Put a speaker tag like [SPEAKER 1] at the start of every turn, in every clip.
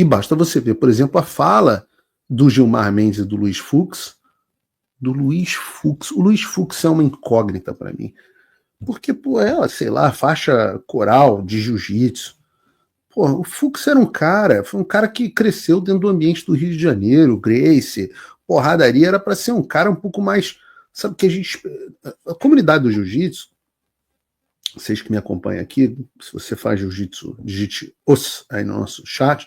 [SPEAKER 1] E basta você ver, por exemplo, a fala do Gilmar Mendes e do Luiz Fux. O Luiz Fux é uma incógnita para mim. Porque, pô, ela, sei lá, faixa coral de jiu-jitsu. Pô, o Fux era foi um cara que cresceu dentro do ambiente do Rio de Janeiro, Gracie, porradaria, era para ser um cara um pouco mais, sabe, que a comunidade do jiu-jitsu, vocês que me acompanham aqui, se você faz jiu-jitsu, digite os aí no nosso chat,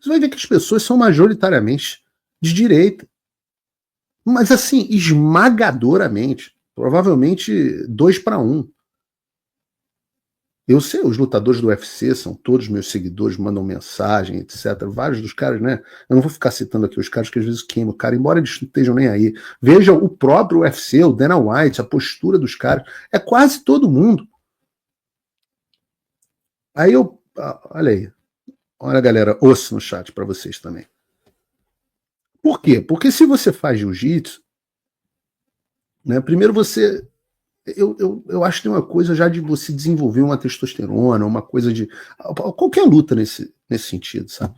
[SPEAKER 1] você vai ver que as pessoas são majoritariamente de direita. Mas assim, esmagadoramente, provavelmente 2-1. Eu sei, os lutadores do UFC são todos meus seguidores, mandam mensagem, etc. Vários dos caras, né? Eu não vou ficar citando aqui os caras que às vezes queimam o cara, embora eles não estejam nem aí. Vejam o próprio UFC, o Dana White, a postura dos caras. É quase todo mundo. Aí olha aí. Olha, galera, osso no chat para vocês também. Por quê? Porque se você faz jiu-jitsu, né, primeiro você... Eu acho que tem uma coisa já de você desenvolver uma testosterona, uma coisa de... Qualquer luta nesse sentido, sabe?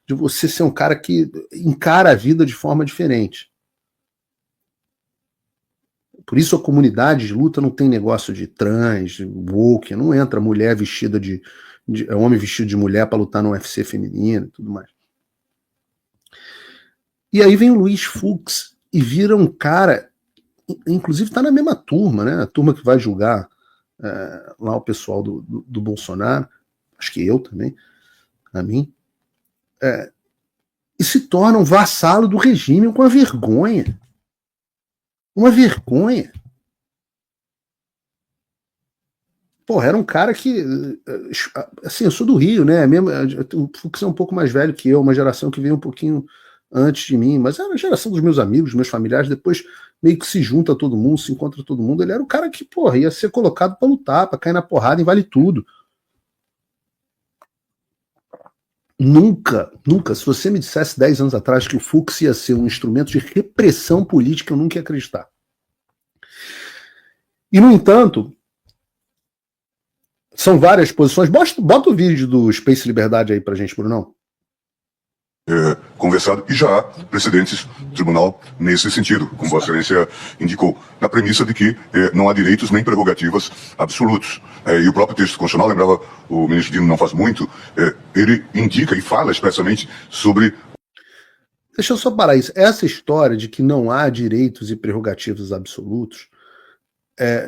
[SPEAKER 1] De você ser um cara que encara a vida de forma diferente. Por isso a comunidade de luta não tem negócio de trans, de woke, não entra mulher vestida de homem vestido de mulher para lutar no UFC feminino e tudo mais. E aí vem o Luiz Fux e vira um cara... Inclusive está na mesma turma, né? A turma que vai julgar lá o pessoal do Bolsonaro, acho que eu também, a mim, e se torna um vassalo do regime com uma vergonha. Uma vergonha. Porra, era um cara que... Assim, eu sou do Rio, né? O Fux é um pouco mais velho que eu, uma geração que veio um pouquinho antes de mim, mas era a geração dos meus amigos, dos meus familiares, depois meio que se junta todo mundo, se encontra todo mundo. Ele era o cara que, porra, ia ser colocado para lutar, para cair na porrada em vale tudo. Nunca, se você me dissesse 10 anos atrás que o Fux ia ser um instrumento de repressão política, eu nunca ia acreditar. E, no entanto, são várias posições. Bota o vídeo do Space Liberdade aí pra gente, Brunão.
[SPEAKER 2] Conversado, e já há precedentes do tribunal nesse sentido, como Vossa Excelência indicou, na premissa de que não há direitos nem prerrogativas absolutos. E o próprio texto constitucional, lembrava o ministro Dino não faz muito, ele indica e fala expressamente sobre...
[SPEAKER 1] Deixa eu só parar isso. Essa história de que não há direitos e prerrogativas absolutos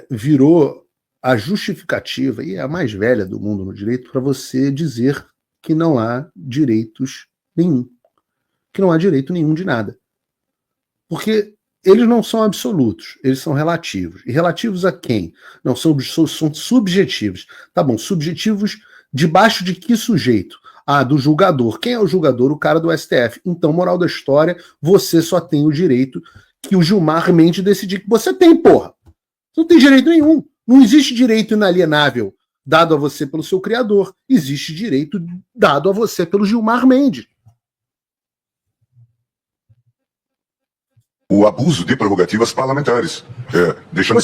[SPEAKER 1] virou a justificativa, e é a mais velha do mundo no direito, para você dizer que não há direitos nenhum. Que não há direito nenhum de nada. Porque eles não são absolutos, eles são relativos. E relativos a quem? Não, são subjetivos. Tá bom, subjetivos debaixo de que sujeito? Ah, do julgador. Quem é o julgador? O cara do STF. Então, moral da história, você só tem o direito que o Gilmar Mendes decidir que você tem, porra. Você não tem direito nenhum. Não existe direito inalienável dado a você pelo seu criador. Existe direito dado a você pelo Gilmar Mendes.
[SPEAKER 2] O abuso de prerrogativas parlamentares, deixando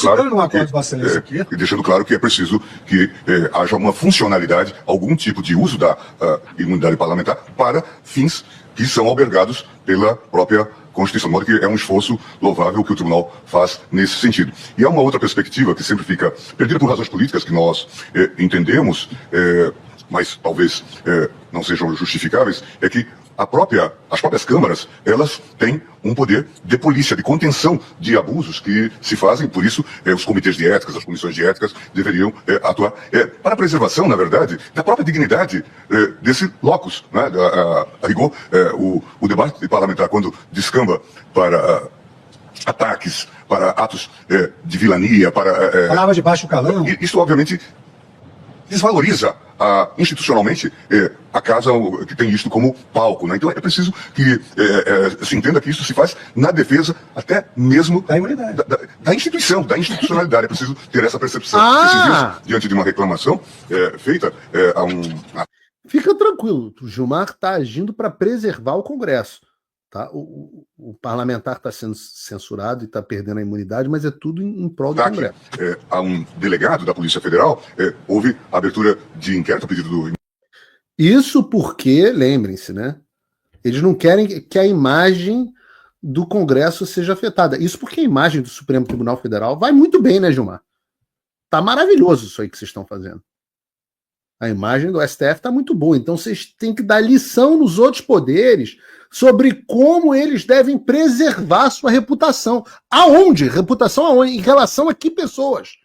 [SPEAKER 2] claro que é preciso que haja uma funcionalidade, algum tipo de uso da imunidade parlamentar para fins que são albergados pela própria Constituição, de modo que é um esforço louvável que o tribunal faz nesse sentido. E há uma outra perspectiva que sempre fica perdida por razões políticas que nós entendemos, mas talvez não sejam justificáveis, é que as próprias câmaras, elas têm um poder de polícia, de contenção de abusos que se fazem, por isso os comitês de éticas, as comissões de éticas deveriam atuar para a preservação, na verdade, da própria dignidade desse locus, né? A rigor, o debate parlamentar, quando descamba para ataques, para atos de vilania, para...
[SPEAKER 3] Palavras de baixo calão.
[SPEAKER 2] Isso, obviamente, desvaloriza institucionalmente a casa que tem isto como palco, né? Então é preciso que se entenda que isso se faz na defesa até mesmo
[SPEAKER 3] da imunidade,
[SPEAKER 2] da instituição, da institucionalidade. É preciso ter essa percepção. Diante de uma reclamação feita a um...
[SPEAKER 1] Fica tranquilo, o Gilmar está agindo para preservar o Congresso. Tá? O parlamentar está sendo censurado e está perdendo a imunidade, mas é tudo em prol do Congresso.
[SPEAKER 2] A um delegado da Polícia Federal, houve a abertura de inquérito a pedido do...
[SPEAKER 1] Isso porque, lembrem-se, né? Eles não querem que a imagem do Congresso seja afetada. Isso porque a imagem do Supremo Tribunal Federal vai muito bem, né, Gilmar? Tá maravilhoso isso aí que vocês estão fazendo. A imagem do STF tá muito boa. Então vocês têm que dar lição nos outros poderes sobre como eles devem preservar sua reputação. Aonde? Reputação aonde? Em relação a que pessoas?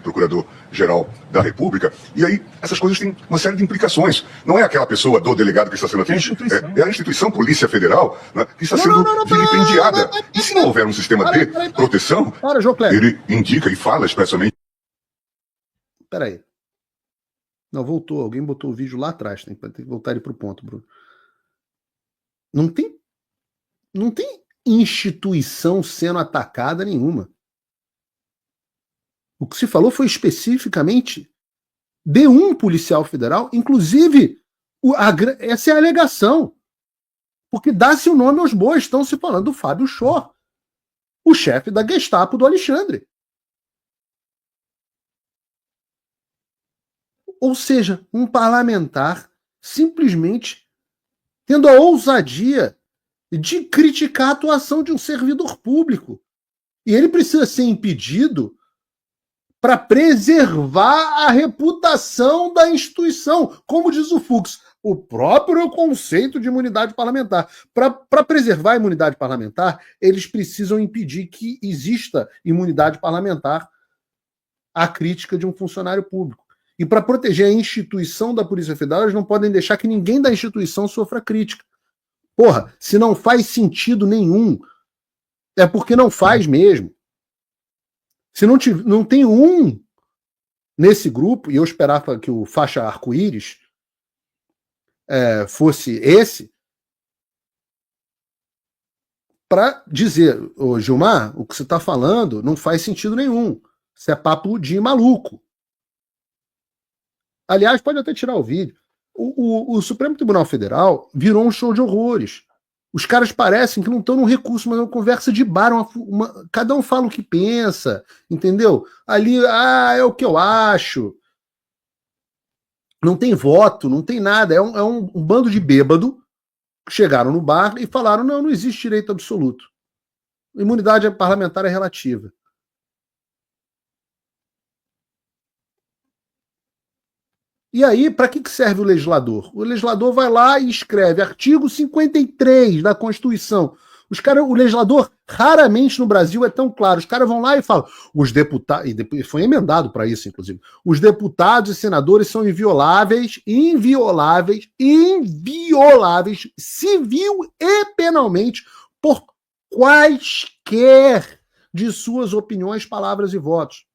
[SPEAKER 2] Procurador-Geral da República, e aí essas coisas têm uma série de implicações. Não é aquela pessoa do delegado que está sendo atingido, é a instituição Polícia Federal, né, que está sendo vilipendiada. E se não houver um sistema de proteção, ele indica e fala expressamente...
[SPEAKER 1] Peraí. Não, voltou. Alguém botou o vídeo lá atrás. Tem que voltar ele para o ponto, Bruno. Não tem instituição sendo atacada nenhuma. O que se falou foi especificamente de um policial federal, inclusive essa é a alegação, porque dá-se o nome aos bois. Estão se falando do Fábio Schor, o chefe da Gestapo do Alexandre. Ou seja, um parlamentar simplesmente tendo a ousadia de criticar a atuação de um servidor público. E ele precisa ser impedido para preservar a reputação da instituição. Como diz o Fux, o próprio conceito de imunidade parlamentar. Para preservar a imunidade parlamentar, eles precisam impedir que exista imunidade parlamentar à crítica de um funcionário público. E para proteger a instituição da Polícia Federal, eles não podem deixar que ninguém da instituição sofra crítica. Porra, se não faz sentido nenhum, é porque não faz mesmo. Se não tem um nesse grupo, e eu esperava que o faixa arco-íris fosse esse, para dizer, ô Gilmar, o que você está falando não faz sentido nenhum. Isso é papo de maluco. Aliás, pode até tirar o vídeo. O Supremo Tribunal Federal virou um show de horrores. Os caras parecem que não estão num recurso, mas é uma conversa de bar. Cada um fala o que pensa, entendeu? Ali, é o que eu acho. Não tem voto, não tem nada. É um bando de bêbado que chegaram no bar e falaram, não existe direito absoluto. Imunidade parlamentar é relativa. E aí, para que serve o legislador? O legislador vai lá e escreve artigo 53 da Constituição. O legislador, raramente no Brasil é tão claro. Os caras vão lá e falam, os deputados, e foi emendado para isso, inclusive, os deputados e senadores são invioláveis, civil e penalmente, por quaisquer de suas opiniões, palavras e votos.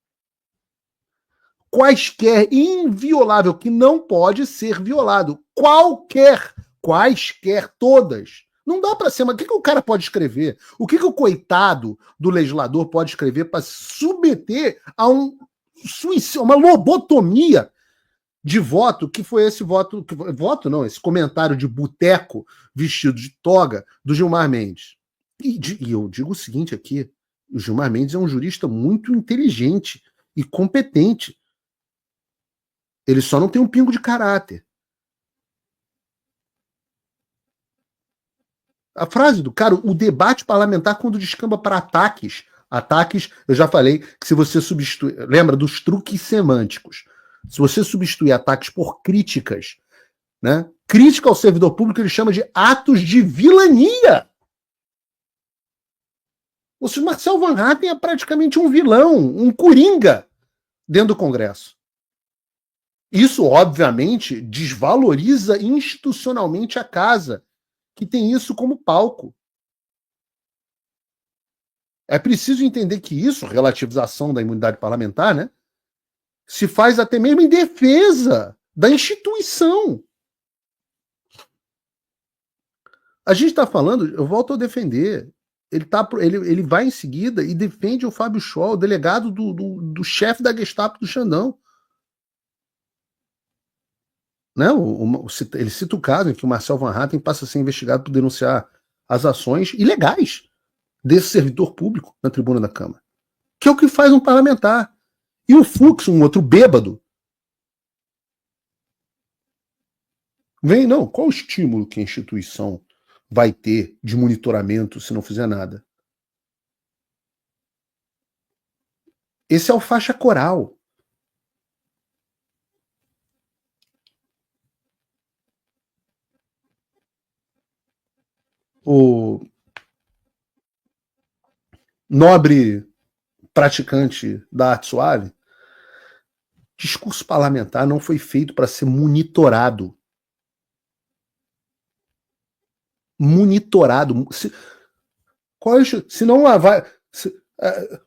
[SPEAKER 1] Quaisquer, inviolável, que não pode ser violado. Quaisquer, todas. Não dá para ser, mas o que o cara pode escrever? O que o coitado do legislador pode escrever para submeter a uma lobotomia de voto, que foi esse esse comentário de boteco vestido de toga do Gilmar Mendes. E eu digo o seguinte aqui, o Gilmar Mendes é um jurista muito inteligente e competente. Ele só não tem um pingo de caráter. A frase do cara, o debate parlamentar quando descamba para ataques, eu já falei que se você substituir, lembra dos truques semânticos, se você substituir ataques por críticas, né? Crítica ao servidor público ele chama de atos de vilania. O senhor Marcel Van Hatten é praticamente um vilão, um coringa dentro do Congresso. Isso, obviamente, desvaloriza institucionalmente a casa, que tem isso como palco. É preciso entender que isso, relativização da imunidade parlamentar, né, se faz até mesmo em defesa da instituição. A gente está falando, eu volto a defender, ele vai em seguida e defende o Fábio Schor, o delegado do chefe da Gestapo do Xandão. Né? Ele cita o caso em que o Marcel Van Hatten passa a ser investigado por denunciar as ações ilegais desse servidor público na tribuna da Câmara. Que é o que faz um parlamentar. E o Fux, um outro bêbado, Vem, não. Qual o estímulo que a instituição vai ter de monitoramento se não fizer nada? Esse é o faixa coral. O nobre praticante da arte suave, discurso parlamentar não foi feito para ser monitorado. Monitorado. Se não vai.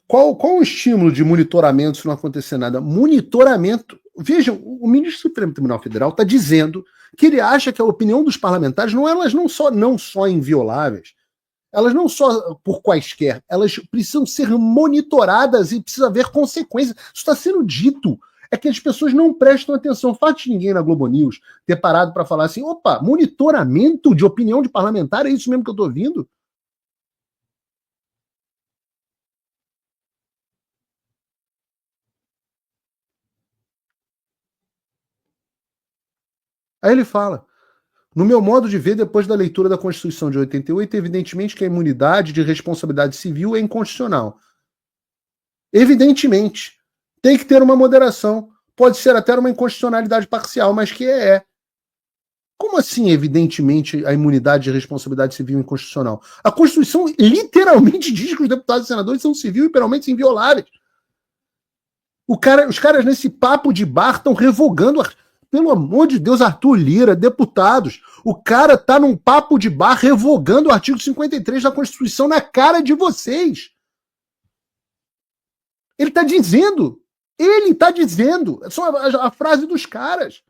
[SPEAKER 1] Qual o estímulo de monitoramento se não acontecer nada? Monitoramento. Vejam, o ministro do Supremo Tribunal Federal está dizendo que ele acha que a opinião dos parlamentares elas não só invioláveis, elas não só por quaisquer, elas precisam ser monitoradas e precisa haver consequências. Isso está sendo dito. É que as pessoas não prestam atenção. O fato de ninguém na Globo News ter parado para falar assim, opa, monitoramento de opinião de parlamentar, é isso mesmo que eu estou ouvindo? Aí ele fala, no meu modo de ver, depois da leitura da Constituição de 88, evidentemente que a imunidade de responsabilidade civil é inconstitucional. Evidentemente. Tem que ter uma moderação. Pode ser até uma inconstitucionalidade parcial, mas que é. Como assim, evidentemente, a imunidade de responsabilidade civil é inconstitucional? A Constituição literalmente diz que os deputados e senadores são civil e penalmente invioláveis. Os caras nesse papo de bar estão revogando. Pelo amor de Deus, Arthur Lira, deputados, o cara tá num papo de bar revogando o artigo 53 da Constituição na cara de vocês. Ele tá dizendo, é só a frase dos caras.